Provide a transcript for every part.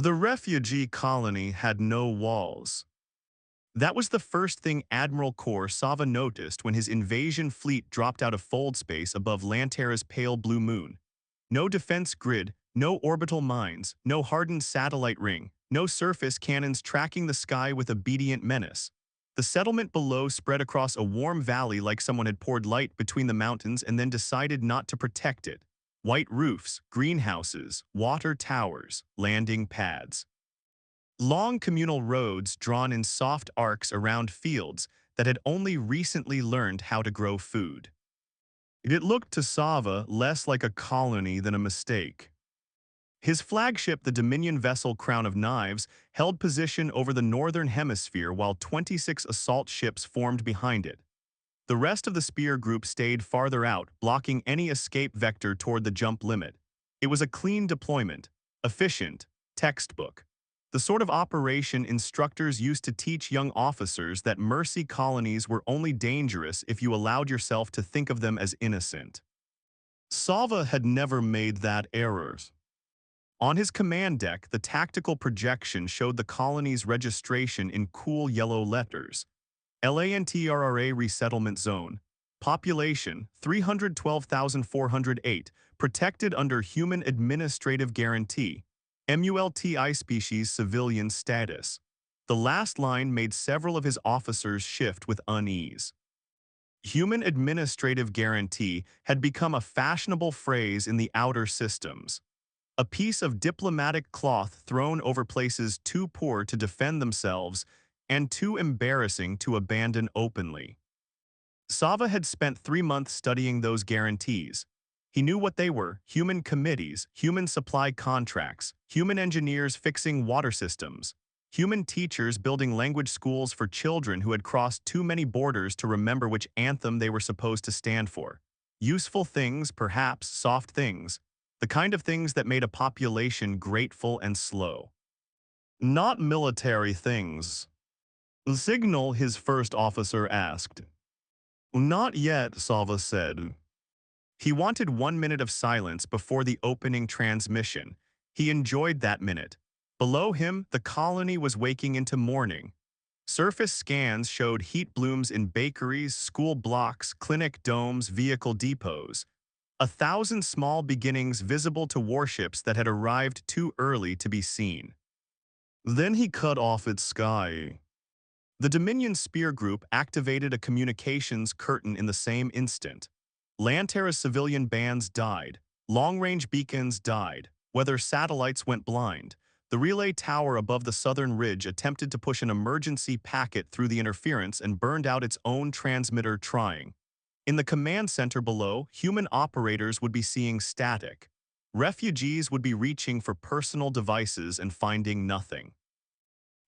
The refugee colony had no walls. That was the first thing Admiral Kor Sava noticed when his invasion fleet dropped out of fold space above Lantera's pale blue moon. No defense grid, no orbital mines, no hardened satellite ring, no surface cannons tracking the sky with obedient menace. The settlement below spread across a warm valley like someone had poured light between the mountains and then decided not to protect it. White roofs, greenhouses, water towers, landing pads. Long communal roads drawn in soft arcs around fields that had only recently learned how to grow food. It looked to Sava less like a colony than a mistake. His flagship, the Dominion vessel Crown of Knives, held position over the northern hemisphere while 26 assault ships formed behind it. The rest of the Spear group stayed farther out, blocking any escape vector toward the jump limit. It was a clean deployment, efficient, textbook. The sort of operation instructors used to teach young officers that mercy colonies were only dangerous if you allowed yourself to think of them as innocent. Sava had never made that error. On his command deck, the tactical projection showed the colony's registration in cool yellow letters. Lantrra Resettlement Zone. Population 312,408. Protected under Human Administrative Guarantee. MULTI species civilian status. The last line made several of his officers shift with unease. Human Administrative Guarantee had become a fashionable phrase in the outer systems. A piece of diplomatic cloth thrown over places too poor to defend themselves and too embarrassing to abandon openly. Sava had spent 3 months studying those guarantees. He knew what they were: human committees, human supply contracts, human engineers fixing water systems, human teachers building language schools for children who had crossed too many borders to remember which anthem they were supposed to stand for. Useful things, perhaps soft things, the kind of things that made a population grateful and slow. Not military things. Signal, his first officer asked. Not yet, Sava said. He wanted 1 minute of silence before the opening transmission. He enjoyed that minute. Below him, the colony was waking into morning. Surface scans showed heat blooms in bakeries, school blocks, clinic domes, vehicle depots. 1,000 small beginnings visible to warships that had arrived too early to be seen. Then he cut off its sky. The Dominion Spear Group activated a communications curtain in the same instant. Lantera's civilian bands died. Long-range beacons died. Weather satellites went blind. The relay tower above the southern ridge attempted to push an emergency packet through the interference and burned out its own transmitter trying. In the command center below, human operators would be seeing static. Refugees would be reaching for personal devices and finding nothing.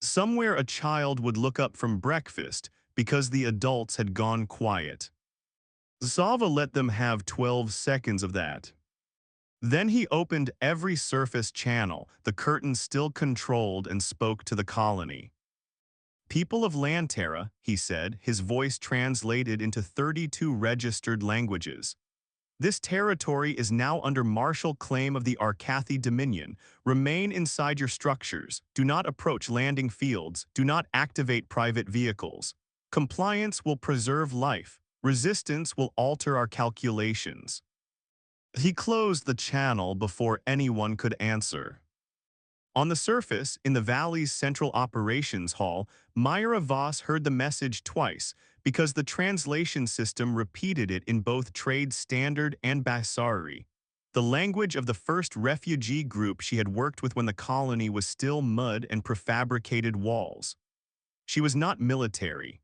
Somewhere a child would look up from breakfast because the adults had gone quiet. Sava let them have 12 seconds of that. Then he opened every surface channel, the curtain still controlled, and spoke to the colony. People of Lantera, he said, his voice translated into 32 registered languages. This territory is now under martial claim of the Arcathi Dominion. Remain inside your structures. Do not approach landing fields. Do not activate private vehicles. Compliance will preserve life. Resistance will alter our calculations. He closed the channel before anyone could answer. On the surface, in the valley's central operations hall, Myra Voss heard the message twice because the translation system repeated it in both Trade Standard and Basari, the language of the first refugee group she had worked with when the colony was still mud and prefabricated walls. She was not military.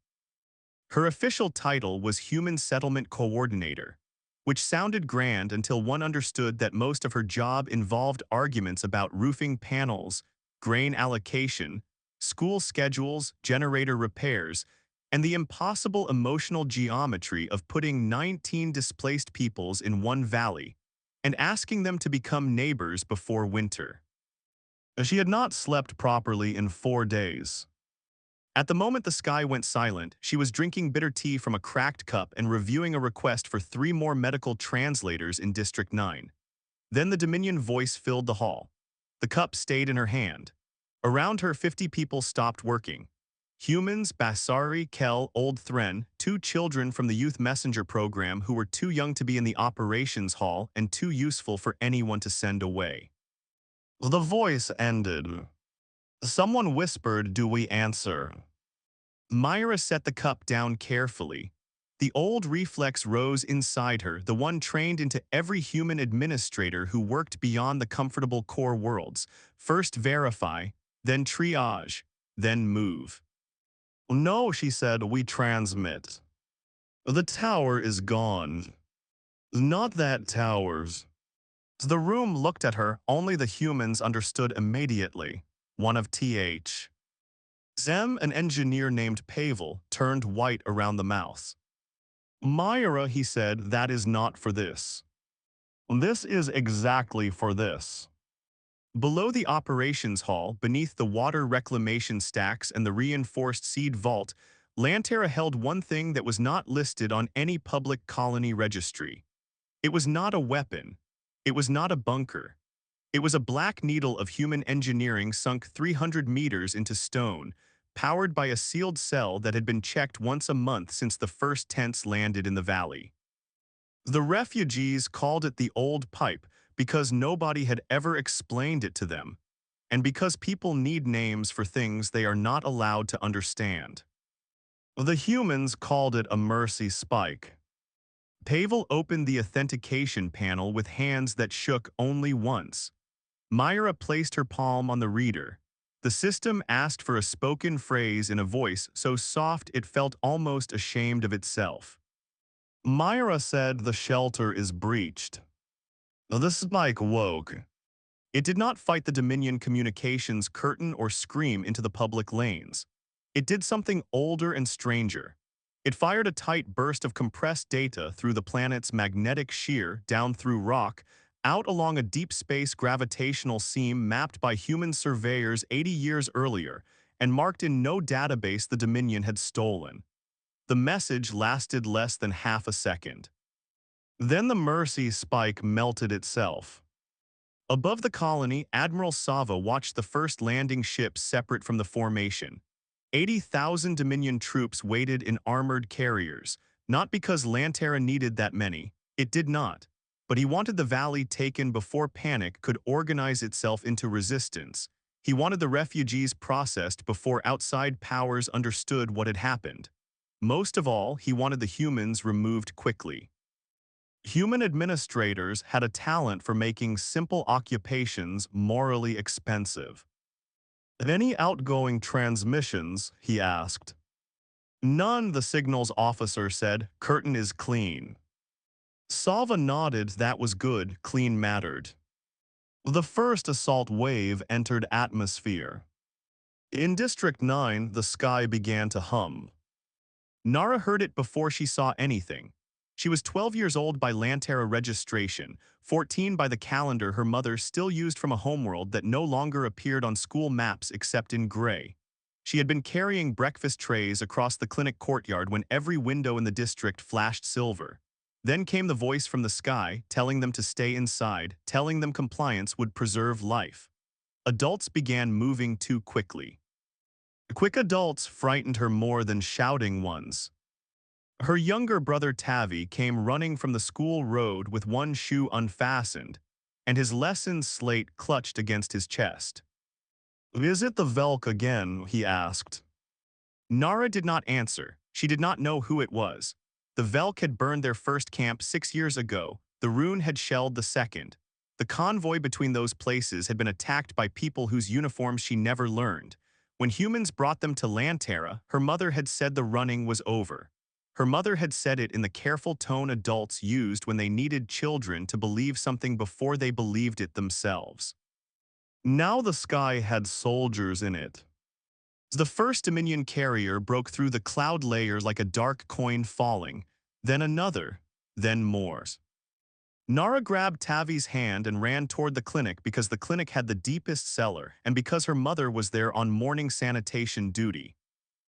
Her official title was Human Settlement Coordinator, which sounded grand until one understood that most of her job involved arguments about roofing panels, grain allocation, school schedules, generator repairs, and the impossible emotional geometry of putting 19 displaced peoples in one valley and asking them to become neighbors before winter. She had not slept properly in 4 days. At the moment the sky went silent, she was drinking bitter tea from a cracked cup and reviewing a request for 3 more medical translators in District 9. Then the Dominion voice filled the hall. The cup stayed in her hand. Around her, 50 people stopped working. Humans, Basari, Kel, Old Thren, 2 children from the Youth Messenger program who were too young to be in the operations hall and too useful for anyone to send away. The voice ended. Someone whispered, "Do we answer?" Myra set the cup down carefully. The old reflex rose inside her, the one trained into every human administrator who worked beyond the comfortable core worlds. First verify, then triage, then move. "No," she said, "we transmit. The tower is gone. Not that tower's." The room looked at her, only the humans understood immediately. One of TH. Zem, an engineer named Pavel, turned white around the mouth. "Myra," he said, "that is not for this. This is exactly for this." Below the operations hall, beneath the water reclamation stacks and the reinforced seed vault, Lantera held one thing that was not listed on any public colony registry. It was not a weapon. It was not a bunker. It was a black needle of human engineering sunk 300 meters into stone, powered by a sealed cell that had been checked once a month since the first tents landed in the valley. The refugees called it the old pipe because nobody had ever explained it to them, and because people need names for things they are not allowed to understand. The humans called it a mercy spike. Pavel opened the authentication panel with hands that shook only once. Myra placed her palm on the reader. The system asked for a spoken phrase in a voice so soft it felt almost ashamed of itself. Myra said, "The shelter is breached." The spike woke. It did not fight the Dominion communications curtain or scream into the public lanes. It did something older and stranger. It fired a tight burst of compressed data through the planet's magnetic shear, down through rock, out along a deep space gravitational seam mapped by human surveyors 80 years earlier and marked in no database the Dominion had stolen. The message lasted less than half a second. Then the Mercy spike melted itself. Above the colony, Admiral Sava watched the first landing ship separate from the formation. 80,000 Dominion troops waited in armored carriers, not because Lantera needed that many. It did not. But he wanted the valley taken before panic could organize itself into resistance. He wanted the refugees processed before outside powers understood what had happened. Most of all, he wanted the humans removed quickly. Human administrators had a talent for making simple occupations morally expensive. "Any outgoing transmissions?" he asked. "None," the signals officer said. "Curtain is clean." Salva nodded. That was good. Clean mattered. The first assault wave entered atmosphere. In District 9, the sky began to hum. Nara heard it before she saw anything. She was 12 years old by Lantera registration, 14 by the calendar her mother still used from a homeworld that no longer appeared on school maps except in gray. She had been carrying breakfast trays across the clinic courtyard when every window in the district flashed silver. Then came the voice from the sky, telling them to stay inside, telling them compliance would preserve life. Adults began moving too quickly. Quick adults frightened her more than shouting ones. Her younger brother Tavi came running from the school road with one shoe unfastened, and his lesson slate clutched against his chest. "Is it the Velk again?" he asked. Nara did not answer. She did not know who it was. The Velk had burned their first camp 6 years ago. The Rune had shelled the second. The convoy between those places had been attacked by people whose uniforms she never learned. When humans brought them to Lantera, her mother had said the running was over. Her mother had said it in the careful tone adults used when they needed children to believe something before they believed it themselves. Now the sky had soldiers in it. The first Dominion carrier broke through the cloud layer like a dark coin falling, then another, then more. Nara grabbed Tavi's hand and ran toward the clinic because the clinic had the deepest cellar and because her mother was there on morning sanitation duty.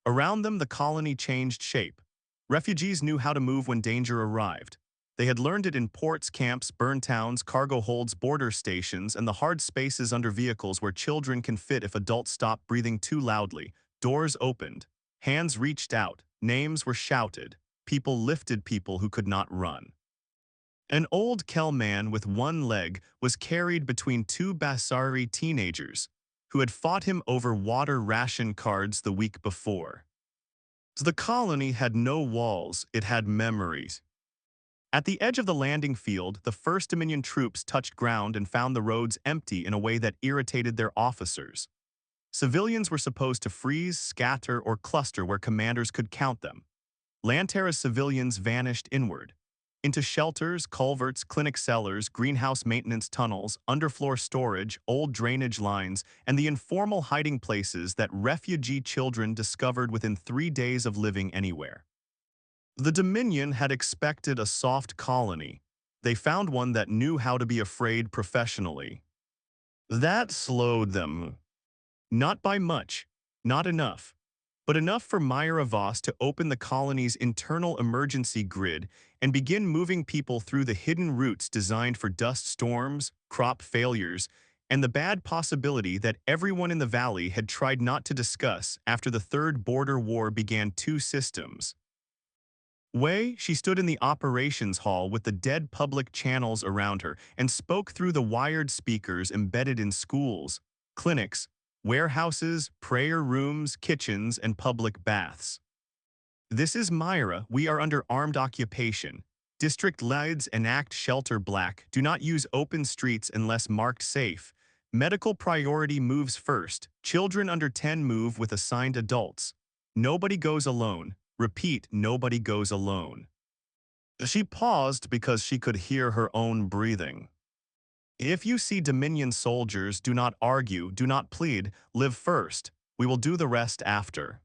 Around them, the colony changed shape. Refugees knew how to move when danger arrived. They had learned it in ports, camps, burn towns, cargo holds, border stations, and the hard spaces under vehicles where children can fit if adults stop breathing too loudly. Doors opened. Hands reached out. Names were shouted. People lifted people who could not run. An old Kel man with one leg was carried between two Basari teenagers who had fought him over water ration cards the week before. The colony had no walls, it had memories. At the edge of the landing field, the First Dominion troops touched ground and found the roads empty in a way that irritated their officers. Civilians were supposed to freeze, scatter, or cluster where commanders could count them. Lantera's civilians vanished inward, into shelters, culverts, clinic cellars, greenhouse maintenance tunnels, underfloor storage, old drainage lines, and the informal hiding places that refugee children discovered within 3 days of living anywhere. The Dominion had expected a soft colony. They found one that knew how to be afraid professionally. That slowed them. Not by much, not enough, but enough for Myra Voss to open the colony's internal emergency grid and begin moving people through the hidden routes designed for dust storms, crop failures, and the bad possibility that everyone in the valley had tried not to discuss after the Third Border War began 2 systems. She stood in the operations hall with the dead public channels around her and spoke through the wired speakers embedded in schools, clinics, warehouses, prayer rooms, kitchens, and public baths. This is Myra. We are under armed occupation. District leads enact shelter black. Do not use open streets unless marked safe. Medical priority moves first. Children under 10 move with assigned adults. Nobody goes alone. Repeat, nobody goes alone. She paused because she could hear her own breathing. If you see Dominion soldiers, do not argue, do not plead, live first. We will do the rest after.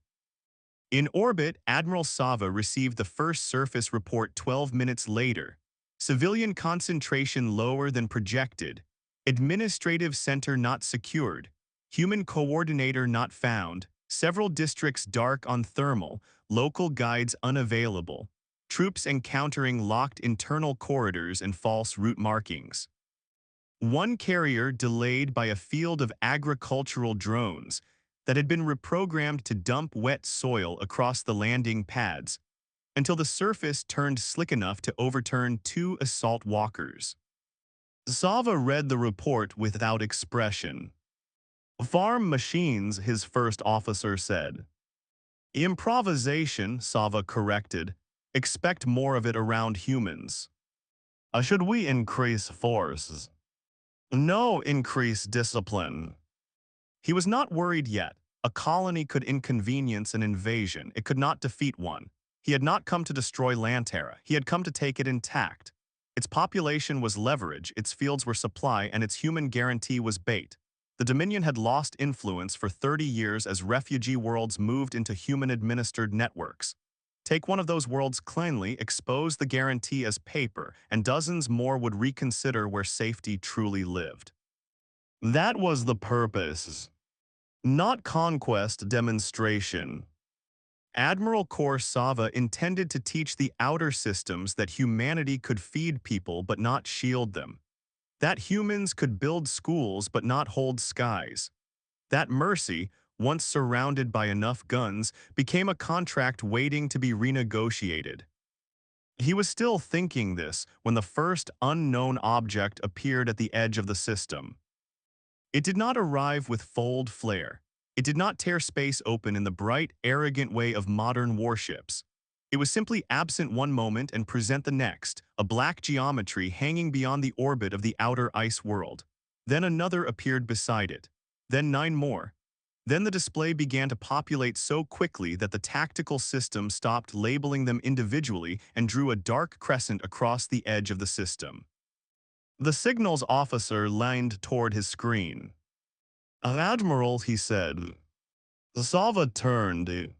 In orbit, Admiral Sava received the first surface report 12 minutes later. Civilian concentration lower than projected. Administrative center not secured. Human coordinator not found. Several districts dark on thermal. Local guides unavailable. Troops encountering locked internal corridors and false route markings. One carrier delayed by a field of agricultural drones that had been reprogrammed to dump wet soil across the landing pads until the surface turned slick enough to overturn 2 assault walkers. Sava read the report without expression. Farm machines, his first officer said. Improvisation, Sava corrected. Expect more of it around humans. Should we increase force? No, increase discipline. He was not worried yet. A colony could inconvenience an invasion. It could not defeat one. He had not come to destroy Lantera. He had come to take it intact. Its population was leverage, its fields were supply, and its human guarantee was bait. The Dominion had lost influence for 30 years as refugee worlds moved into human-administered networks. Take one of those worlds cleanly, expose the guarantee as paper, and dozens more would reconsider where safety truly lived. That was the purpose. Not conquest, demonstration. Admiral Kor Sava intended to teach the outer systems that humanity could feed people but not shield them. That humans could build schools but not hold skies. That mercy, once surrounded by enough guns, became a contract waiting to be renegotiated. He was still thinking this when the first unknown object appeared at the edge of the system. It did not arrive with fold flare. It did not tear space open in the bright, arrogant way of modern warships. It was simply absent one moment and present the next, a black geometry hanging beyond the orbit of the outer ice world. Then another appeared beside it. Then 9 more. Then the display began to populate so quickly that the tactical system stopped labeling them individually and drew a dark crescent across the edge of the system. The signals officer leaned toward his screen. Admiral, he said. Sava turned.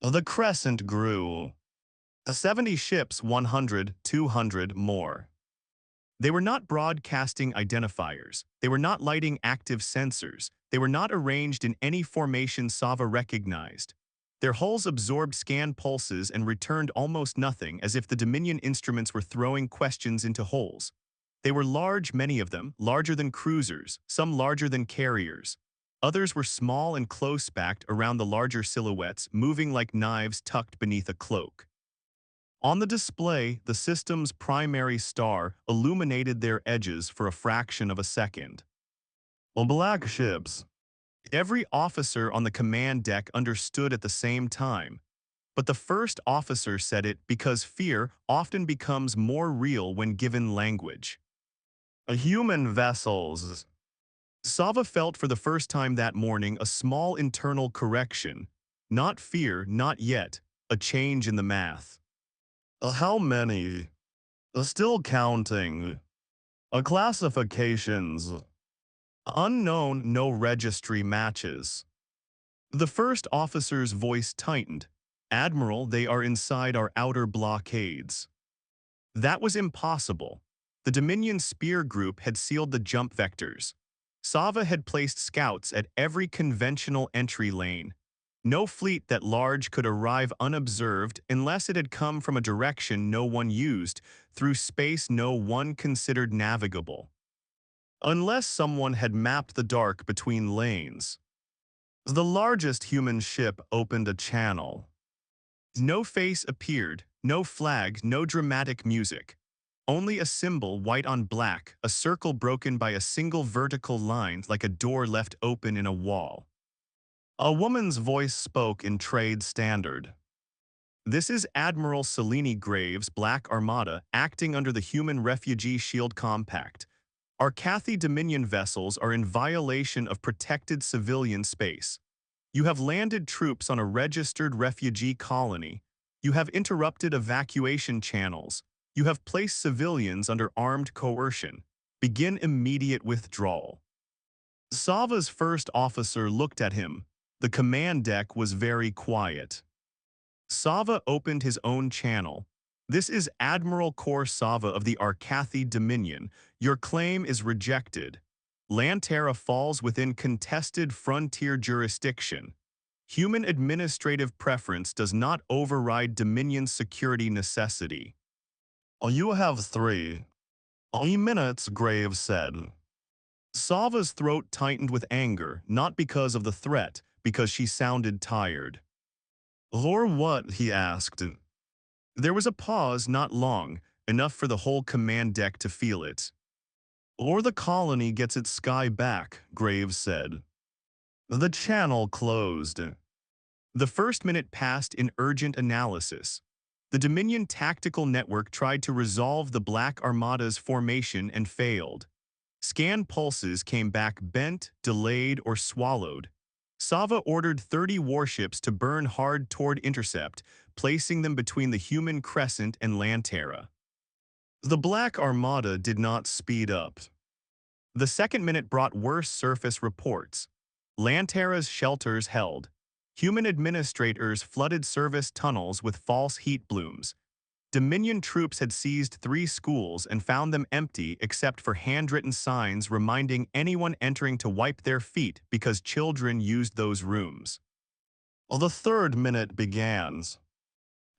The crescent grew. 70 ships, 100, 200 more. They were not broadcasting identifiers. They were not lighting active sensors. They were not arranged in any formation Sava recognized. Their hulls absorbed scan pulses and returned almost nothing, as if the Dominion instruments were throwing questions into holes. They were large, many of them, larger than cruisers, some larger than carriers. Others were small and close-packed around the larger silhouettes, moving like knives tucked beneath a cloak. On the display, the system's primary star illuminated their edges for a fraction of a second. Black ships. Every officer on the command deck understood at the same time, but the first officer said it because fear often becomes more real when given language. Human vessels. Sava felt for the first time that morning a small internal correction. Not fear, not yet, a change in the math. How many? Still counting. Classifications. Unknown, no registry matches. The first officer's voice tightened. Admiral, they are inside our outer blockades. That was impossible. The Dominion Spear Group had sealed the jump vectors. Sava had placed scouts at every conventional entry lane. No fleet that large could arrive unobserved unless it had come from a direction no one used, through space no one considered navigable. Unless someone had mapped the dark between lanes. The largest human ship opened a channel. No face appeared, no flag, no dramatic music. Only a symbol white on black, a circle broken by a single vertical line like a door left open in a wall. A woman's voice spoke in trade standard. This is Admiral Selene Graves' Black Armada acting under the Human Refugee Shield Compact. Our Cathy Dominion vessels are in violation of protected civilian space. You have landed troops on a registered refugee colony. You have interrupted evacuation channels. You have placed civilians under armed coercion. Begin immediate withdrawal. Sava's first officer looked at him. The command deck was very quiet. Sava opened his own channel. This is Admiral Kor Sava of the Arcathy Dominion. Your claim is rejected. Lantera falls within contested frontier jurisdiction. Human administrative preference does not override Dominion security necessity. You have 3 minutes, Graves said. Sava's throat tightened with anger, not because of the threat, because she sounded tired. Or what? He asked. There was a pause, not long, enough for the whole command deck to feel it. Or the colony gets its sky back, Graves said. The channel closed. The first minute passed in urgent analysis. The Dominion Tactical Network tried to resolve the Black Armada's formation and failed. Scan pulses came back bent, delayed, or swallowed. Sava ordered 30 warships to burn hard toward intercept, placing them between the human crescent and Lantera. The Black Armada did not speed up. The second minute brought worse surface reports. Lantera's shelters held. Human administrators flooded service tunnels with false heat blooms. Dominion troops had seized 3 schools and found them empty except for handwritten signs reminding anyone entering to wipe their feet because children used those rooms. The third minute began.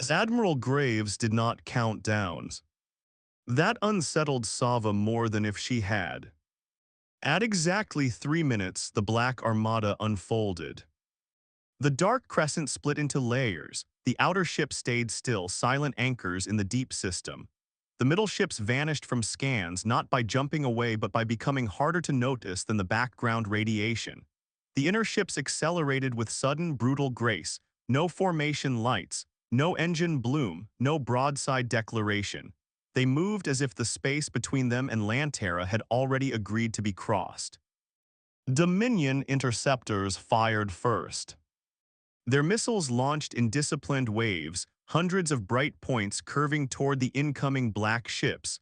Admiral Graves did not count down. That unsettled Sava more than if she had. At exactly 3 minutes, the Black Armada unfolded. The dark crescent split into layers. The outer ships stayed still, silent anchors in the deep system. The middle ships vanished from scans not by jumping away but by becoming harder to notice than the background radiation. The inner ships accelerated with sudden, brutal grace. No formation lights, no engine bloom, no broadside declaration. They moved as if the space between them and Lantera had already agreed to be crossed. Dominion interceptors fired first. Their missiles launched in disciplined waves, hundreds of bright points curving toward the incoming black ships.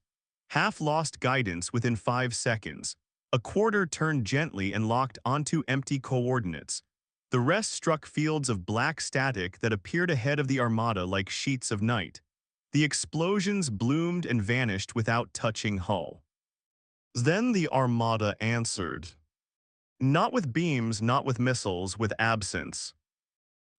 Half lost guidance within 5 seconds. A quarter turned gently and locked onto empty coordinates. The rest struck fields of black static that appeared ahead of the Armada like sheets of night. The explosions bloomed and vanished without touching hull. Then the Armada answered. Not with beams, not with missiles, with absence.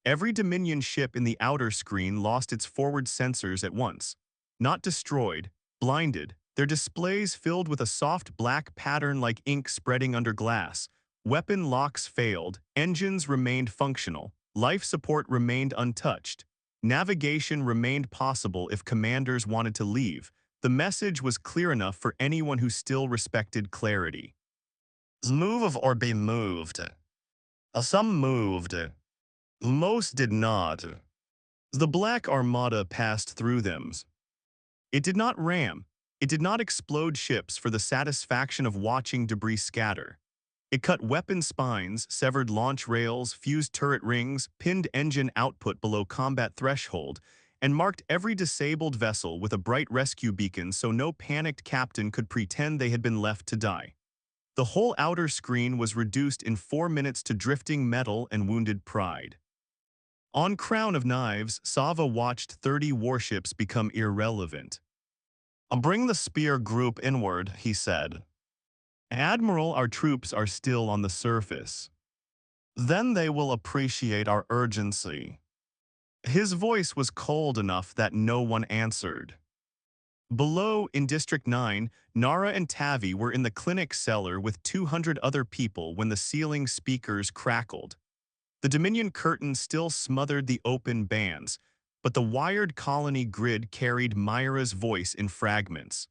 Every Dominion ship in the outer screen lost its forward sensors at once. Not destroyed, blinded, their displays filled with a soft black pattern like ink spreading under glass. Weapon locks failed, engines remained functional, life support remained untouched. Navigation remained possible if commanders wanted to leave. The message was clear enough for anyone who still respected clarity. Move or be moved. Some moved. Most did not. The Black Armada passed through them. It did not ram. It did not explode ships for the satisfaction of watching debris scatter. It cut weapon spines, severed launch rails, fused turret rings, pinned engine output below combat threshold, and marked every disabled vessel with a bright rescue beacon so no panicked captain could pretend they had been left to die. The whole outer screen was reduced in 4 minutes to drifting metal and wounded pride. On Crown of Knives, Sava watched 30 warships become irrelevant. Bring the spear group inward, he said. Admiral, our troops are still on the surface. Then they will appreciate our urgency. His voice was cold enough that no one answered. Below, in District 9, Nara and Tavi were in the clinic cellar with 200 other people when the ceiling speakers crackled. The Dominion curtain still smothered the open bands, but the wired colony grid carried Myra's voice in fragments.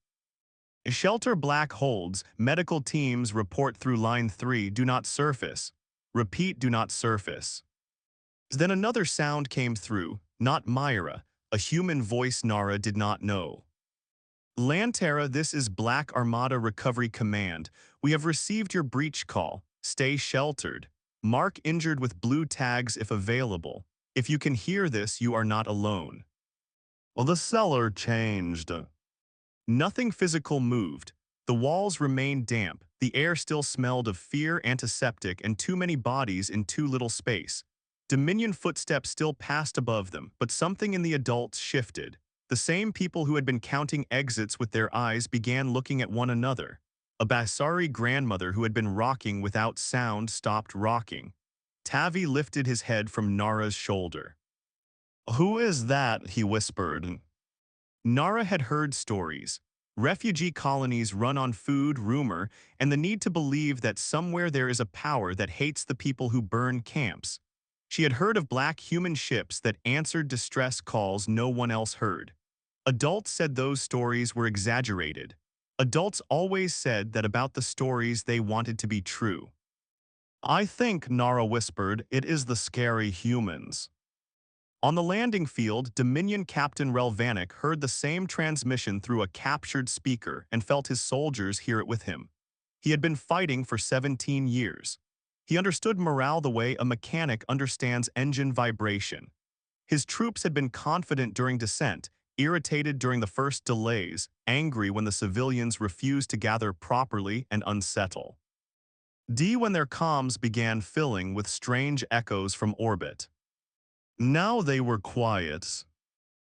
Shelter black holds, medical teams report through line 3, do not surface. Repeat, do not surface. Then another sound came through, not Myra, a human voice Nara did not know. Lantera, this is Black Armada Recovery Command. We have received your breach call. Stay sheltered. Mark injured with blue tags if available. If you can hear this, you are not alone. Well, the cellar changed. Nothing physical moved. The walls remained damp. The air still smelled of fear, antiseptic, and too many bodies in too little space. Dominion footsteps still passed above them, but something in the adults shifted. The same people who had been counting exits with their eyes began looking at one another. A Basari grandmother who had been rocking without sound stopped rocking. Tavi lifted his head from Nara's shoulder. Who is that? He whispered. Nara had heard stories. Refugee colonies run on food, rumor, and the need to believe that somewhere there is a power that hates the people who burn camps. She had heard of black human ships that answered distress calls no one else heard. Adults said those stories were exaggerated. Adults always said that about the stories they wanted to be true. I think, Nara whispered, it is the scary humans. On the landing field, Dominion Captain Relvanik heard the same transmission through a captured speaker and felt his soldiers hear it with him. He had been fighting for 17 years. He understood morale the way a mechanic understands engine vibration. His troops had been confident during descent, irritated during the first delays, angry when the civilians refused to gather properly, and unsettled. When their comms began filling with strange echoes from orbit. Now they were quiet.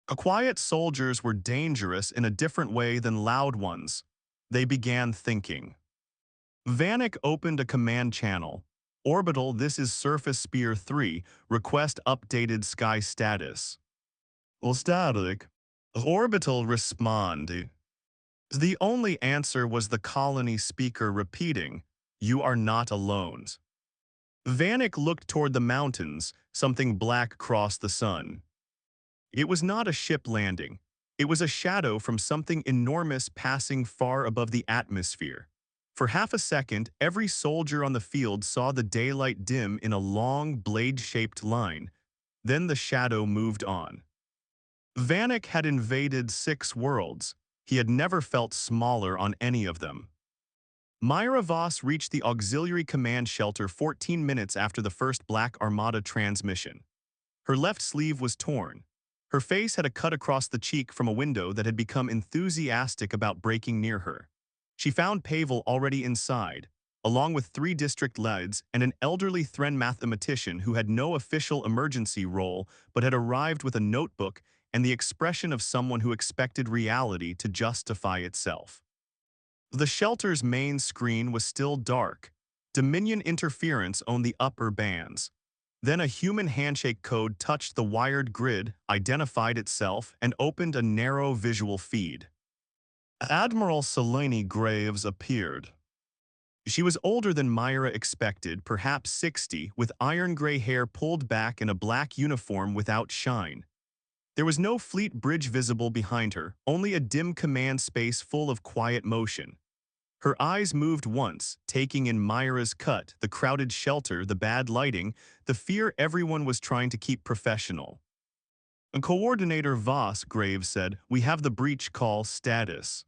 Quiet soldiers were dangerous in a different way than loud ones. They began thinking. Vanek opened a command channel. Orbital, this is Surface Spear 3, request updated sky status. Static. Orbital respond. The only answer was the colony speaker repeating, you are not alone. Vanek looked toward the mountains, something black crossed the sun. It was not a ship landing. It was a shadow from something enormous passing far above the atmosphere. For half a second, every soldier on the field saw the daylight dim in a long, blade-shaped line. Then the shadow moved on. Vanek had invaded 6 worlds. He had never felt smaller on any of them. Myra Voss reached the auxiliary command shelter 14 minutes after the first Black Armada transmission. Her left sleeve was torn. Her face had a cut across the cheek from a window that had become enthusiastic about breaking near her. She found Pavel already inside, along with 3 district leads and an elderly Thren mathematician who had no official emergency role but had arrived with a notebook and the expression of someone who expected reality to justify itself. The shelter's main screen was still dark. Dominion interference owned the upper bands. Then a human handshake code touched the wired grid, identified itself, and opened a narrow visual feed. Admiral Selene Graves appeared. She was older than Myra expected, perhaps 60, with iron-gray hair pulled back and a black uniform without shine. There was no fleet bridge visible behind her, only a dim command space full of quiet motion. Her eyes moved once, taking in Myra's cut, the crowded shelter, the bad lighting, the fear everyone was trying to keep professional. Coordinator Voss, Graves said, "We have the breach call status."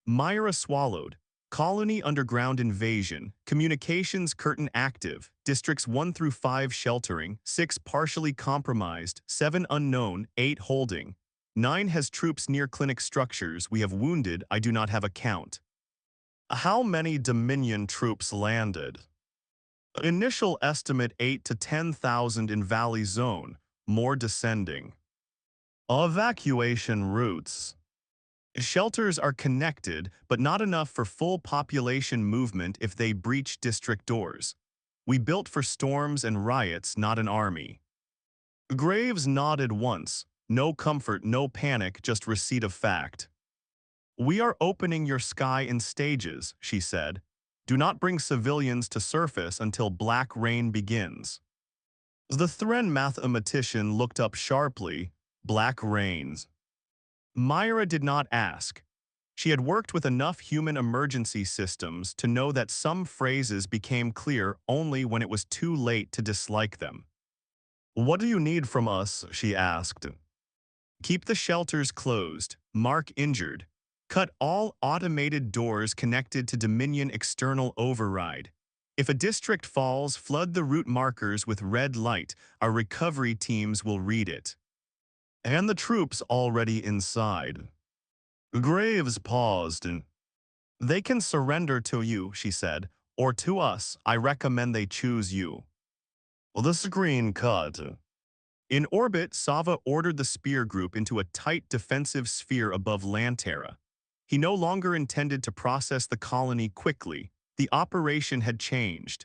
Myra swallowed. Colony underground invasion, communications curtain active, districts 1 through 5 sheltering, 6 partially compromised, 7 unknown, 8 holding. 9 has troops near clinic structures. We have wounded. I do not have a count. How many Dominion troops landed? Initial estimate 8 to 10,000 in Valley Zone, more descending. Evacuation routes. Shelters are connected, but not enough for full population movement if they breach district doors. We built for storms and riots, not an army. Graves nodded once. No comfort, no panic, just receipt of fact. We are opening your sky in stages, she said. Do not bring civilians to surface until black rain begins. The Thren mathematician looked up sharply. Black rains. Myra did not ask. She had worked with enough human emergency systems to know that some phrases became clear only when it was too late to dislike them. What do you need from us? She asked. Keep the shelters closed, mark injured. Cut all automated doors connected to Dominion external override. If a district falls, flood the route markers with red light. Our recovery teams will read it. And the troops already inside. Graves paused. They can surrender to you, she said, or to us. I recommend they choose you. Well, the screen cut. In orbit, Sava ordered the Spear Group into a tight defensive sphere above Lantera. He no longer intended to process the colony quickly. The operation had changed.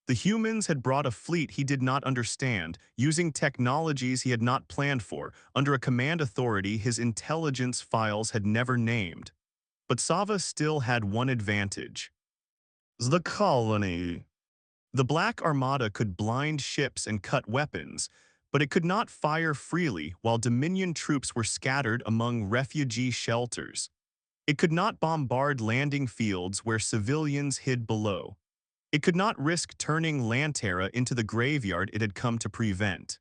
The humans had brought a fleet he did not understand, using technologies he had not planned for, under a command authority his intelligence files had never named. But Sava still had one advantage. The colony. The Black Armada could blind ships and cut weapons, but it could not fire freely while Dominion troops were scattered among refugee shelters. It could not bombard landing fields where civilians hid below. It could not risk turning Lantera into the graveyard it had come to prevent.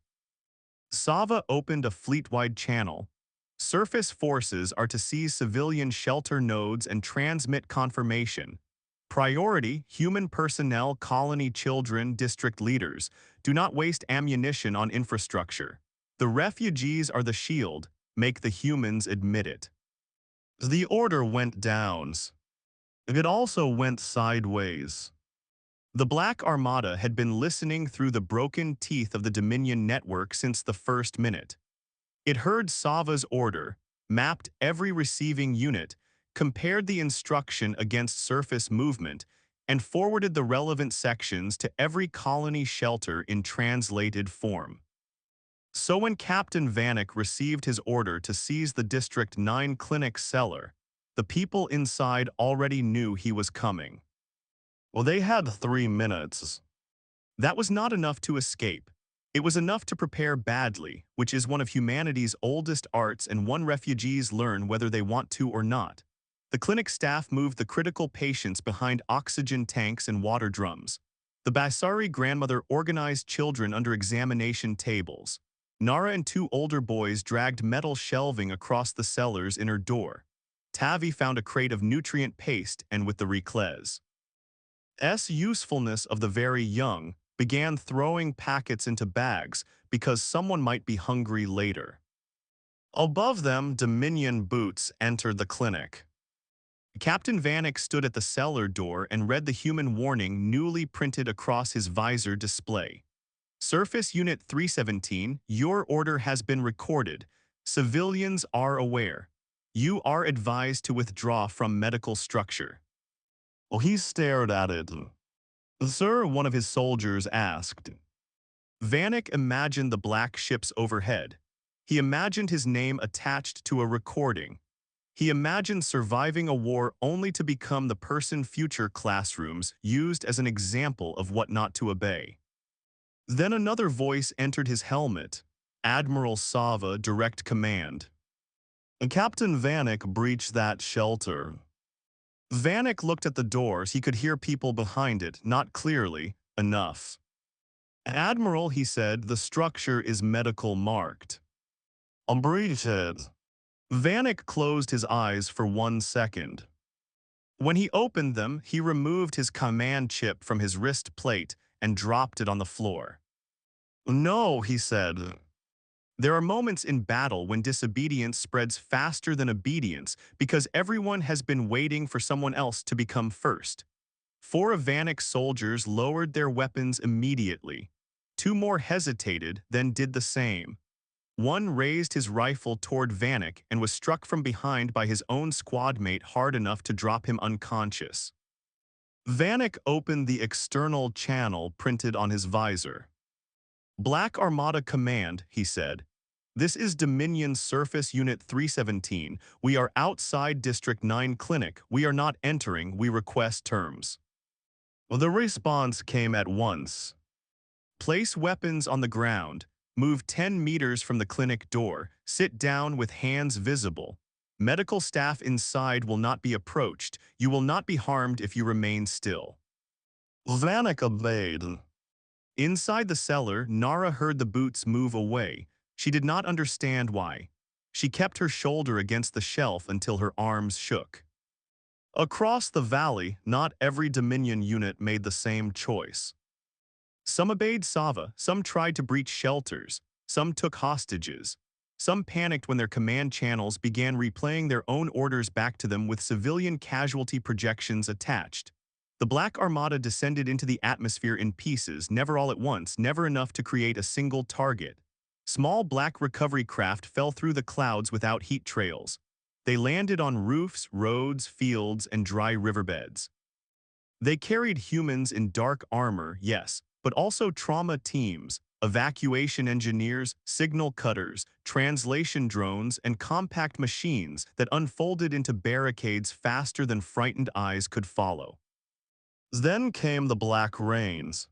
Sava opened a fleet-wide channel. Surface forces are to seize civilian shelter nodes and transmit confirmation. Priority, human personnel, colony children, district leaders. Do not waste ammunition on infrastructure. The refugees are the shield. Make the humans admit it. The order went down. It also went sideways. The Black Armada had been listening through the broken teeth of the Dominion network since the first minute. It heard Sava's order, mapped every receiving unit, compared the instruction against surface movement, and forwarded the relevant sections to every colony shelter in translated form. So when Captain Vanek received his order to seize the District 9 clinic cellar, the people inside already knew he was coming. Well, they had 3 minutes. That was not enough to escape. It was enough to prepare badly, which is one of humanity's oldest arts and one refugees learn whether they want to or not. The clinic staff moved the critical patients behind oxygen tanks and water drums. The Basari grandmother organized children under examination tables. Nara and 2 older boys dragged metal shelving across the cellar's inner door. Tavi found a crate of nutrient paste and with the reclés. Usefulness of the very young began throwing packets into bags because someone might be hungry later. Above them, Dominion boots entered the clinic. Captain Vanek stood at the cellar door and read the human warning newly printed across his visor display. Surface Unit 317, your order has been recorded. Civilians are aware. You are advised to withdraw from medical structure. Well, he stared at it. Sir, one of his soldiers asked. Vanek imagined the black ships overhead. He imagined his name attached to a recording. He imagined surviving a war only to become the person future classrooms used as an example of what not to obey. Then another voice entered his helmet. Admiral Sava, direct command. Captain Vanek breached that shelter. Vanek looked at the doors. He could hear people behind it, not clearly enough. Admiral, he said, the structure is medical marked. Breached. Vanek closed his eyes for 1 second. When he opened them, he removed his command chip from his wrist plate and dropped it on the floor. No, he said. There are moments in battle when disobedience spreads faster than obedience because everyone has been waiting for someone else to become first. 4 of Vanek's soldiers lowered their weapons immediately. 2 more hesitated, then did the same. One raised his rifle toward Vanek and was struck from behind by his own squadmate hard enough to drop him unconscious. Vanek opened the external channel printed on his visor. Black Armada Command, he said. This is Dominion Surface Unit 317. We are outside District 9 Clinic. We are not entering. We request terms. The response came at once. Place weapons on the ground. Move 10 meters from the clinic door. Sit down with hands visible. Medical staff inside will not be approached. You will not be harmed if you remain still. Vanek obeyed. Inside the cellar, Nara heard the boots move away. She did not understand why. She kept her shoulder against the shelf until her arms shook. Across the valley, not every Dominion unit made the same choice. Some obeyed Sava, some tried to breach shelters, some took hostages. Some panicked when their command channels began replaying their own orders back to them with civilian casualty projections attached. The Black Armada descended into the atmosphere in pieces, never all at once, never enough to create a single target. Small black recovery craft fell through the clouds without heat trails. They landed on roofs, roads, fields, and dry riverbeds. They carried humans in dark armor, yes, but also trauma teams, evacuation engineers, signal cutters, translation drones, and compact machines that unfolded into barricades faster than frightened eyes could follow. Then came the black rains.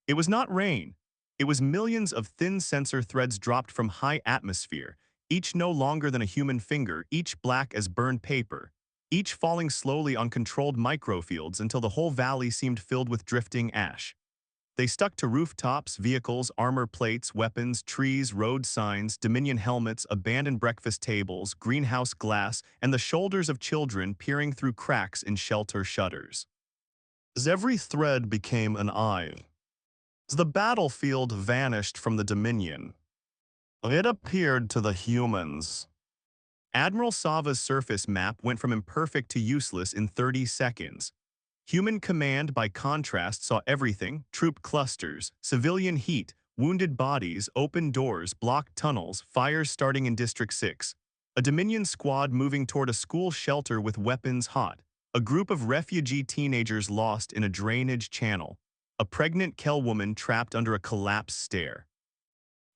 It was not rain. It was millions of thin sensor threads dropped from high atmosphere, each no longer than a human finger, each black as burned paper, each falling slowly on controlled microfields until the whole valley seemed filled with drifting ash. They stuck to rooftops, vehicles, armor plates, weapons, trees, road signs, Dominion helmets, abandoned breakfast tables, greenhouse glass, and the shoulders of children peering through cracks in shelter shutters. As every thread became an eye, as the battlefield vanished from the Dominion, it appeared to the humans. Admiral Sava's surface map went from imperfect to useless in 30 seconds. Human command, by contrast, saw everything: troop clusters, civilian heat, wounded bodies, open doors, blocked tunnels, fires starting in District 6. A Dominion squad moving toward a school shelter with weapons hot. A group of refugee teenagers lost in a drainage channel. A pregnant Kel woman trapped under a collapsed stair.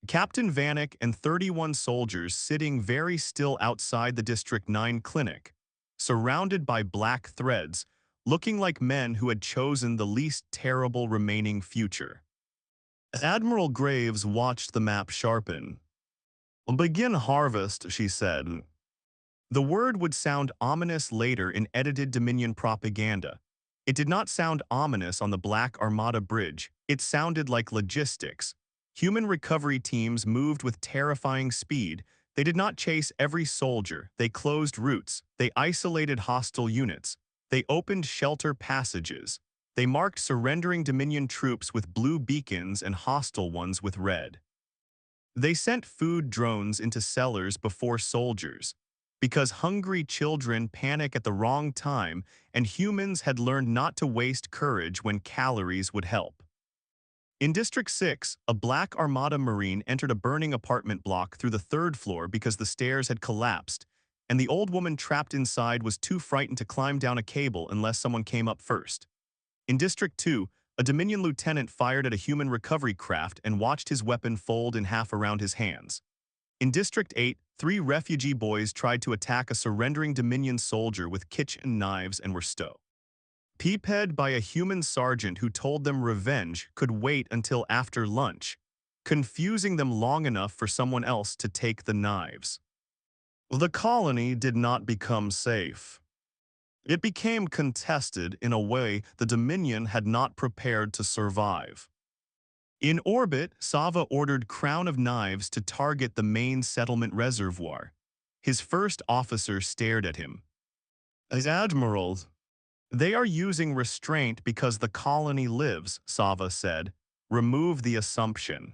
Captain Vanek and 31 soldiers sitting very still outside the District 9 clinic, surrounded by black threads, looking like men who had chosen the least terrible remaining future. Admiral Graves watched the map sharpen. "Begin harvest," she said. The word would sound ominous later in edited Dominion propaganda. It did not sound ominous on the Black Armada Bridge. It sounded like logistics. Human recovery teams moved with terrifying speed. They did not chase every soldier. They closed routes. They isolated hostile units. They opened shelter passages. They marked surrendering Dominion troops with blue beacons and hostile ones with red. They sent food drones into cellars before soldiers, because hungry children panic at the wrong time and humans had learned not to waste courage when calories would help. In District 6, a Black Armada Marine entered a burning apartment block through the 3rd floor because the stairs had collapsed, and the old woman trapped inside was too frightened to climb down a cable unless someone came up first. In District 2, A Dominion lieutenant fired at a human recovery craft and watched his weapon fold in half around his hands. In District 8, 3 refugee boys tried to attack a surrendering Dominion soldier with kitchen knives and were peeped by a human sergeant who told them revenge could wait until after lunch, confusing them long enough for someone else to take the knives. The colony did not become safe. It became contested in a way the Dominion had not prepared to survive. In orbit, Sava ordered Crown of Knives to target the main settlement reservoir. His first officer stared at him. As Admiral, they are using restraint because the colony lives, Sava said. Remove the assumption.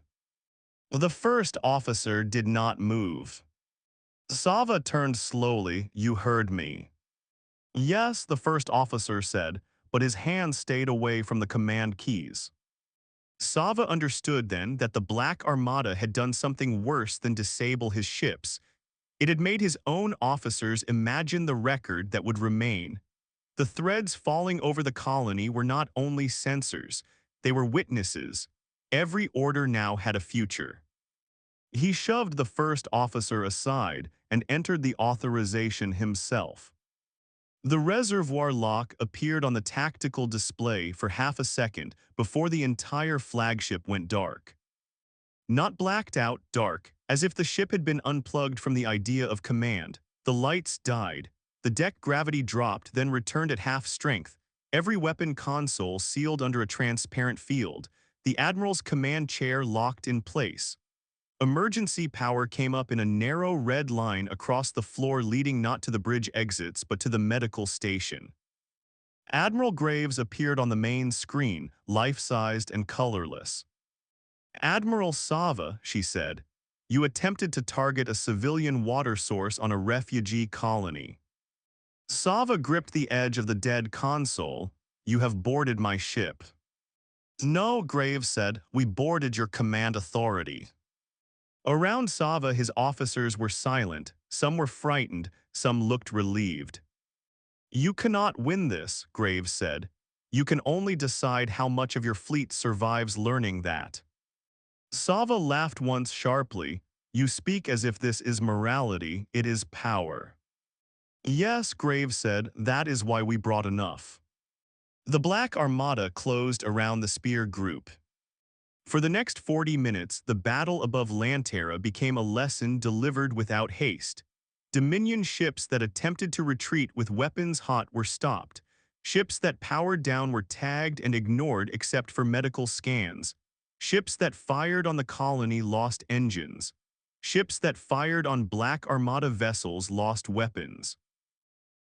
The first officer did not move. Sava turned slowly. You heard me. Yes, the first officer said, but his hand stayed away from the command keys. Sava understood then that the Black Armada had done something worse than disable his ships. It had made his own officers imagine the record that would remain. The threads falling over the colony were not only censors, they were witnesses. Every order now had a future. He shoved the first officer aside and entered the authorization himself. The reservoir lock appeared on the tactical display for half a second before the entire flagship went dark. Not blacked out, dark, as if the ship had been unplugged from the idea of command. The lights died. The deck gravity dropped, then returned at half strength. Every weapon console sealed under a transparent field. The Admiral's command chair locked in place. Emergency power came up in a narrow red line across the floor leading not to the bridge exits but to the medical station. Admiral Graves appeared on the main screen, life-sized and colorless. Admiral Sava, she said, you attempted to target a civilian water source on a refugee colony. Sava gripped the edge of the dead console. You have boarded my ship. No, Graves said, we boarded your command authority. Around Sava, his officers were silent, some were frightened, some looked relieved. You cannot win this, Graves said. You can only decide how much of your fleet survives learning that. Sava laughed once sharply. You speak as if this is morality, it is power. Yes, Graves said, that is why we brought enough. The Black Armada closed around the Spear Group. For the next 40 minutes, the battle above Lantera became a lesson delivered without haste. Dominion ships that attempted to retreat with weapons hot were stopped. Ships that powered down were tagged and ignored except for medical scans. Ships that fired on the colony lost engines. Ships that fired on Black Armada vessels lost weapons.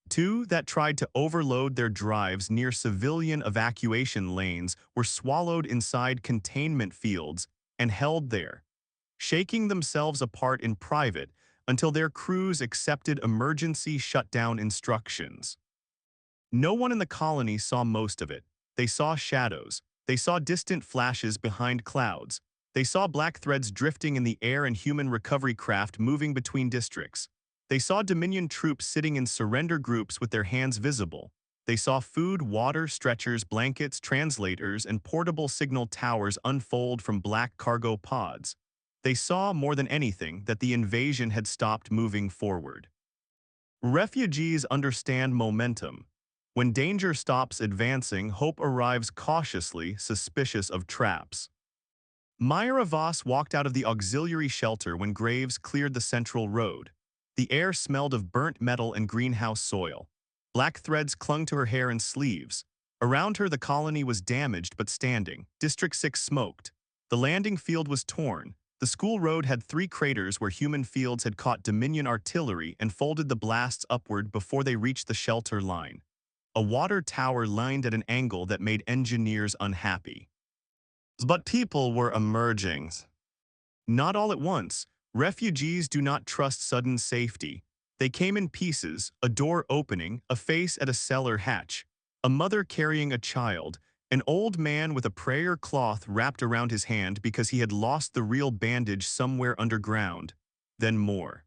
2 that tried to overload their drives near civilian evacuation lanes were swallowed inside containment fields and held there, shaking themselves apart in private until their crews accepted emergency shutdown instructions. No one in the colony saw most of it. They saw shadows. They saw distant flashes behind clouds. They saw black threads drifting in the air and human recovery craft moving between districts. They saw Dominion troops sitting in surrender groups with their hands visible. They saw food, water, stretchers, blankets, translators, and portable signal towers unfold from black cargo pods. They saw, more than anything, that the invasion had stopped moving forward. Refugees understand momentum. When danger stops advancing, hope arrives cautiously, suspicious of traps. Myra Voss walked out of the auxiliary shelter when Graves cleared the central road. The air smelled of burnt metal and greenhouse soil. Black threads clung to her hair and sleeves. Around her, the colony was damaged but standing. District 6 smoked. The landing field was torn. The school road had 3 craters where human fields had caught Dominion artillery and folded the blasts upward before they reached the shelter line. A water tower lined at an angle that made engineers unhappy. But people were emerging. Not all at once. Refugees do not trust sudden safety. They came in pieces, a door opening, a face at a cellar hatch, a mother carrying a child, an old man with a prayer cloth wrapped around his hand because he had lost the real bandage somewhere underground. Then more.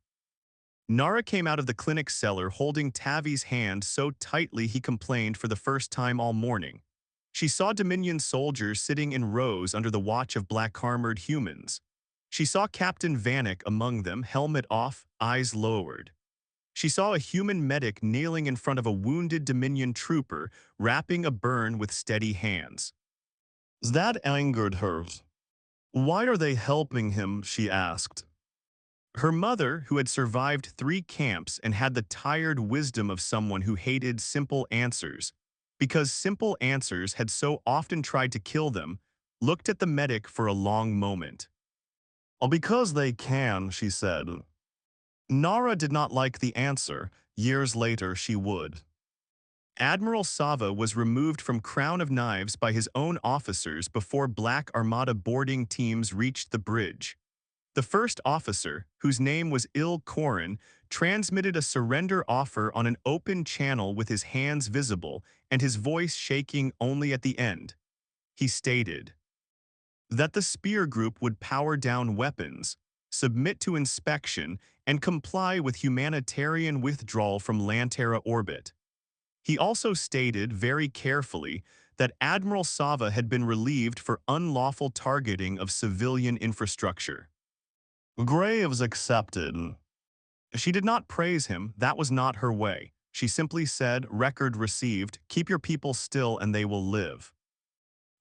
Nara came out of the clinic cellar holding Tavi's hand so tightly he complained for the first time all morning. She saw Dominion soldiers sitting in rows under the watch of black-armored humans. She saw Captain Vanek among them, helmet off, eyes lowered. She saw a human medic kneeling in front of a wounded Dominion trooper, wrapping a burn with steady hands. That angered her. Why are they helping him? She asked. Her mother, who had survived 3 camps and had the tired wisdom of someone who hated simple answers, because simple answers had so often tried to kill them, looked at the medic for a long moment. "Oh, because they can," she said. Nara did not like the answer. Years later, she would. Admiral Sava was removed from Crown of Knives by his own officers before Black Armada boarding teams reached the bridge. The first officer, whose name was Il Corin, transmitted a surrender offer on an open channel with his hands visible and his voice shaking only at the end. He stated that the Spear Group would power down weapons, submit to inspection, and comply with humanitarian withdrawal from Lantera orbit. He also stated very carefully that Admiral Sava had been relieved for unlawful targeting of civilian infrastructure. Graves accepted. She did not praise him, that was not her way. She simply said, "Record received, keep your people still and they will live."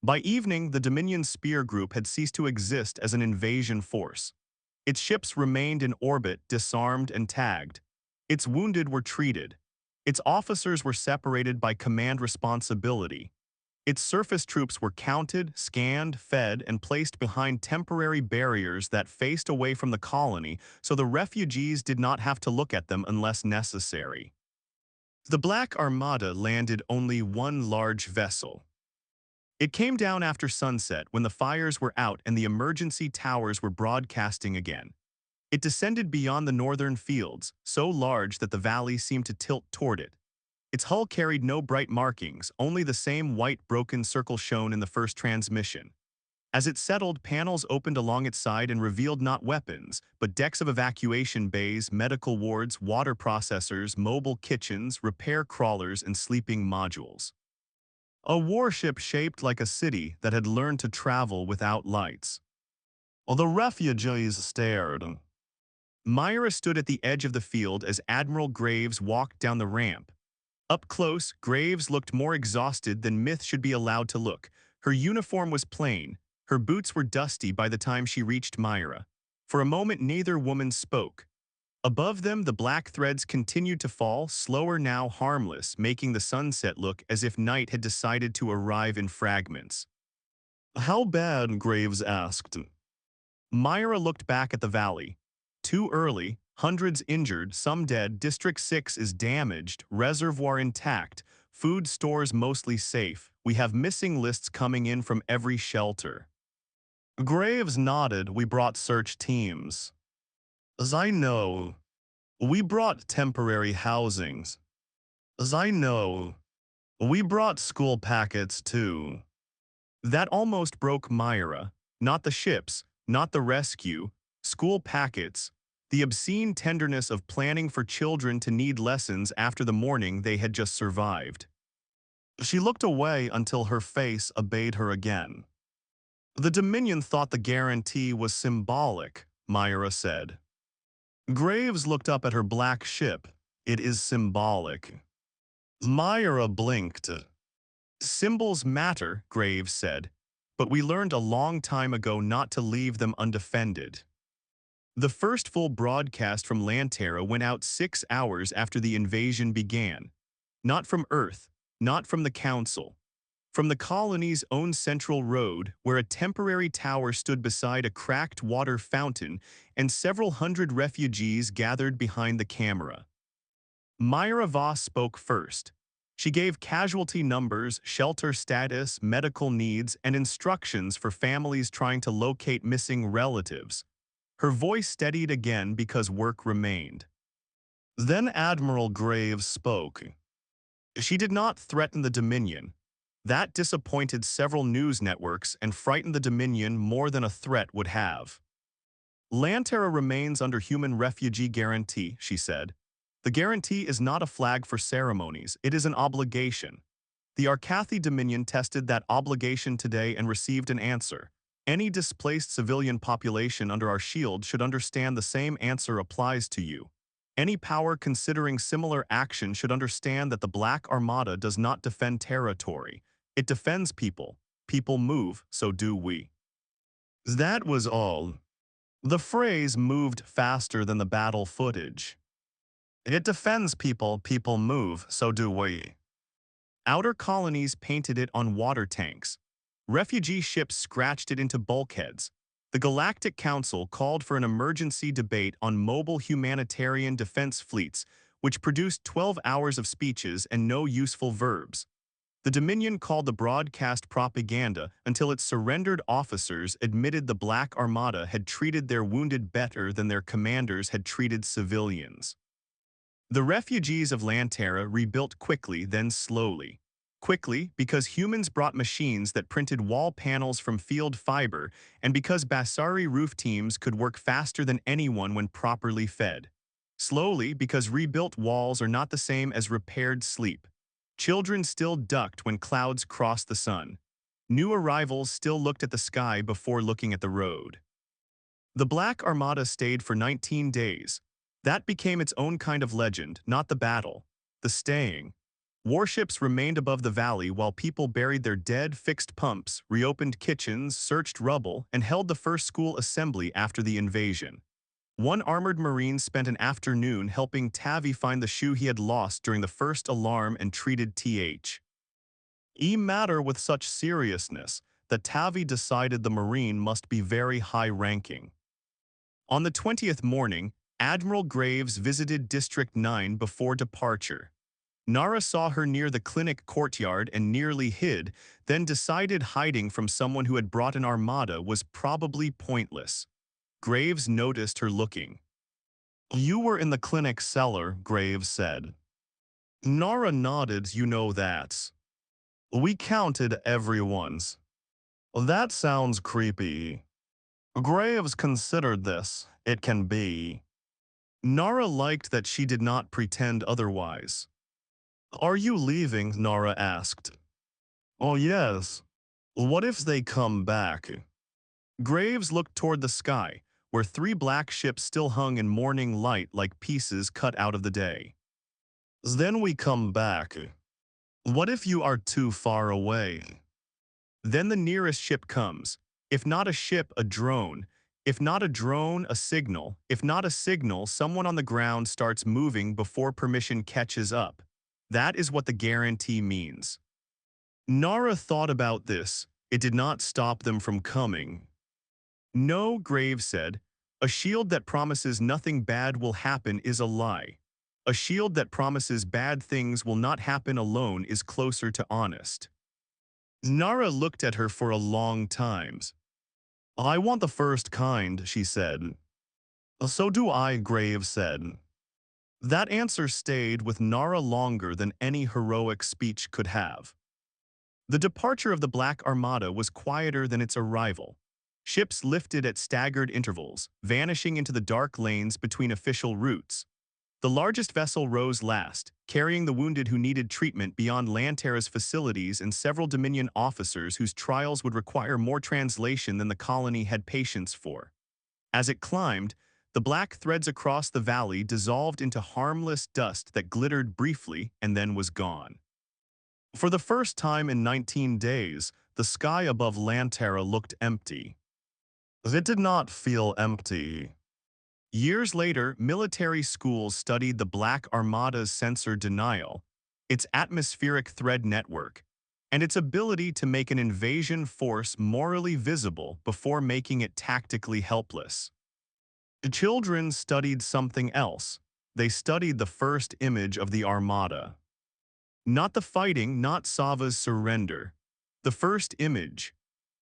By evening, the Dominion Spear Group had ceased to exist as an invasion force. Its ships remained in orbit, disarmed and tagged. Its wounded were treated. Its officers were separated by command responsibility. Its surface troops were counted, scanned, fed, and placed behind temporary barriers that faced away from the colony so the refugees did not have to look at them unless necessary. The Black Armada landed only one large vessel. It came down after sunset when the fires were out and the emergency towers were broadcasting again. It descended beyond the northern fields, so large that the valley seemed to tilt toward it. Its hull carried no bright markings, only the same white broken circle shown in the first transmission. As it settled, panels opened along its side and revealed not weapons, but decks of evacuation bays, medical wards, water processors, mobile kitchens, repair crawlers, and sleeping modules. A warship shaped like a city that had learned to travel without lights. While the refugees stared. Myra stood at the edge of the field as Admiral Graves walked down the ramp. Up close, Graves looked more exhausted than Myth should be allowed to look. Her uniform was plain. Her boots were dusty by the time she reached Myra. For a moment, neither woman spoke. Above them, the black threads continued to fall, slower now, harmless, making the sunset look as if night had decided to arrive in fragments. "How bad?" Graves asked. Myra looked back at the valley. "Too early. Hundreds injured, some dead, District 6 is damaged, reservoir intact, food stores mostly safe. We have missing lists coming in from every shelter." Graves nodded. "We brought search teams." "As I know. We brought temporary housings." "As I know. We brought school packets too." That almost broke Myra. Not the ships, not the rescue, school packets. The obscene tenderness of planning for children to need lessons after the morning they had just survived. She looked away until her face obeyed her again. "The Dominion thought the guarantee was symbolic," Myra said. Graves looked up at her black ship. "It is symbolic." Myra blinked. "Symbols matter," Graves said, "but we learned a long time ago not to leave them undefended." The first full broadcast from Lantera went out 6 hours after the invasion began. Not from Earth, not from the Council. From the colony's own central road, where a temporary tower stood beside a cracked water fountain and several hundred refugees gathered behind the camera. Myra Voss spoke first. She gave casualty numbers, shelter status, medical needs, and instructions for families trying to locate missing relatives. Her voice steadied again because work remained. Then Admiral Graves spoke. She did not threaten the Dominion. That disappointed several news networks and frightened the Dominion more than a threat would have. "Lantera remains under human refugee guarantee," she said. "The guarantee is not a flag for ceremonies, it is an obligation. The Arcathi Dominion tested that obligation today and received an answer. Any displaced civilian population under our shield should understand the same answer applies to you. Any power considering similar action should understand that the Black Armada does not defend territory. It defends people. People move, so do we. That was all. The phrase moved faster than the battle footage. It defends people, people move, so do we. Outer colonies painted it on water tanks. Refugee ships scratched it into bulkheads. The Galactic Council called for an emergency debate on mobile humanitarian defense fleets, which produced 12 hours of speeches and no useful verbs. The Dominion called the broadcast propaganda until its surrendered officers admitted the Black Armada had treated their wounded better than their commanders had treated civilians. The refugees of Lantera rebuilt quickly, then slowly. Quickly because humans brought machines that printed wall panels from field fiber, and because Basari roof teams could work faster than anyone when properly fed. Slowly because rebuilt walls are not the same as repaired sleep. Children still ducked when clouds crossed the sun. New arrivals still looked at the sky before looking at the road. The Black Armada stayed for 19 days. That became its own kind of legend, not the battle, the staying. Warships remained above the valley while people buried their dead, fixed pumps, reopened kitchens, searched rubble, and held the first school assembly after the invasion. One armored marine spent an afternoon helping Tavi find the shoe he had lost during the first alarm and treated matter with such seriousness that Tavi decided the marine must be very high-ranking. On the 20th morning, Admiral Graves visited District 9 before departure. Nara saw her near the clinic courtyard and nearly hid, then decided hiding from someone who had brought an armada was probably pointless. Graves noticed her looking. "You were in the clinic cellar," Graves said. Nara nodded. "You know that. We counted everyone's." "That sounds creepy." Graves considered this. "It can be." Nara liked that she did not pretend otherwise. "Are you leaving?" Nara asked. "Oh yes. What if they come back?" Graves looked toward the sky, where 3 black ships still hung in morning light like pieces cut out of the day. "Then we come back. What if you are too far away?" Then the nearest ship comes. If not a ship, a drone. If not a drone, a signal. If not a signal, someone on the ground starts moving before permission catches up. That is what the guarantee means. Nara thought about this. It did not stop them from coming. "No," Graves said. "A shield that promises nothing bad will happen is a lie. A shield that promises bad things will not happen alone is closer to honest." Nara looked at her for a long time. "I want the first kind," she said. "So do I," Graves said. That answer stayed with Nara longer than any heroic speech could have. The departure of the Black Armada was quieter than its arrival. Ships lifted at staggered intervals, vanishing into the dark lanes between official routes. The largest vessel rose last, carrying the wounded who needed treatment beyond Lantera's facilities and several Dominion officers whose trials would require more translation than the colony had patience for. As it climbed, the black threads across the valley dissolved into harmless dust that glittered briefly and then was gone. For the first time in 19 days, the sky above Lantera looked empty. It did not feel empty. Years later, military schools studied the Black Armada's sensor denial, its atmospheric thread network, and its ability to make an invasion force morally visible before making it tactically helpless. The children studied something else. They studied the first image of the Armada. Not the fighting, not Sava's surrender. The first image.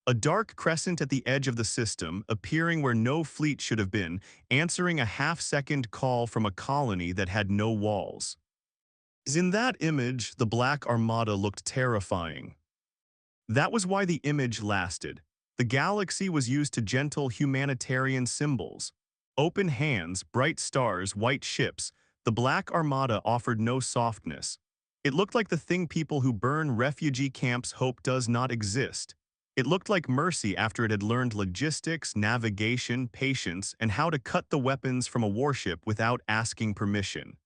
A dark crescent at the edge of the system, appearing where no fleet should have been, answering a half-second call from a colony that had no walls. In that image, the Black Armada looked terrifying. That was why the image lasted. The galaxy was used to gentle humanitarian symbols. Open hands, bright stars, white ships. The Black Armada offered no softness. It looked like the thing people who burn refugee camps hope does not exist. It looked like Mercy after it had learned logistics, navigation, patience, and how to cut the weapons from a warship without asking permission.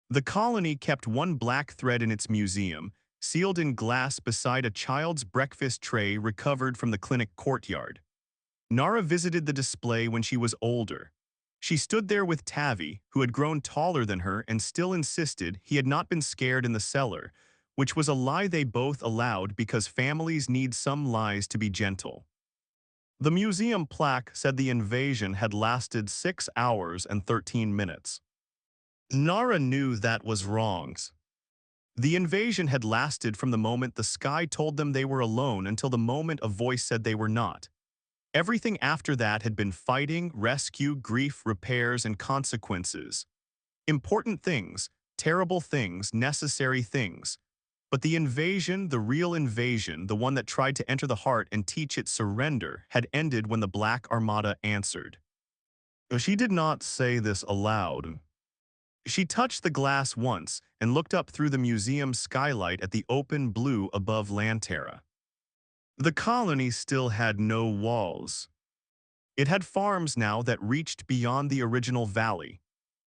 The colony kept one black thread in its museum, sealed in glass beside a child's breakfast tray recovered from the clinic courtyard. Nara visited the display when she was older. She stood there with Tavi, who had grown taller than her and still insisted he had not been scared in the cellar, which was a lie they both allowed because families need some lies to be gentle. The museum plaque said the invasion had lasted 6 hours and 13 minutes. Nara knew that was wrong. The invasion had lasted from the moment the sky told them they were alone until the moment a voice said they were not. Everything after that had been fighting, rescue, grief, repairs, and consequences. Important things, terrible things, necessary things. But the invasion, the real invasion, the one that tried to enter the heart and teach it surrender, had ended when the Black Armada answered. She did not say this aloud. She touched the glass once and looked up through the museum skylight at the open blue above Lantera. The colony still had no walls. It had farms now that reached beyond the original valley.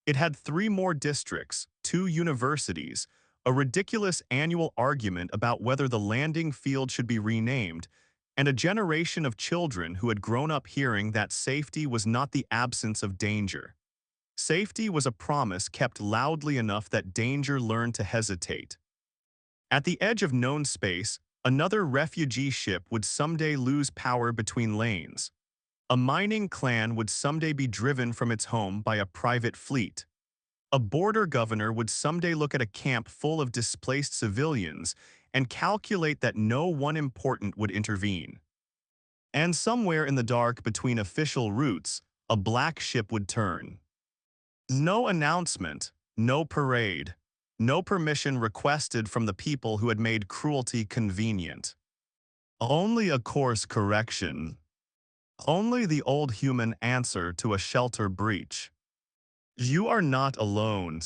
It had 3 more districts, 2 universities, a ridiculous annual argument about whether the landing field should be renamed, and a generation of children who had grown up hearing that safety was not the absence of danger. Safety was a promise kept loudly enough that danger learned to hesitate. At the edge of known space, another refugee ship would someday lose power between lanes. A mining clan would someday be driven from its home by a private fleet. A border governor would someday look at a camp full of displaced civilians and calculate that no one important would intervene. And somewhere in the dark between official routes, a black ship would turn. No announcement, no parade, no permission requested from the people who had made cruelty convenient. Only a course correction. Only the old human answer to a shelter breach. You are not alone.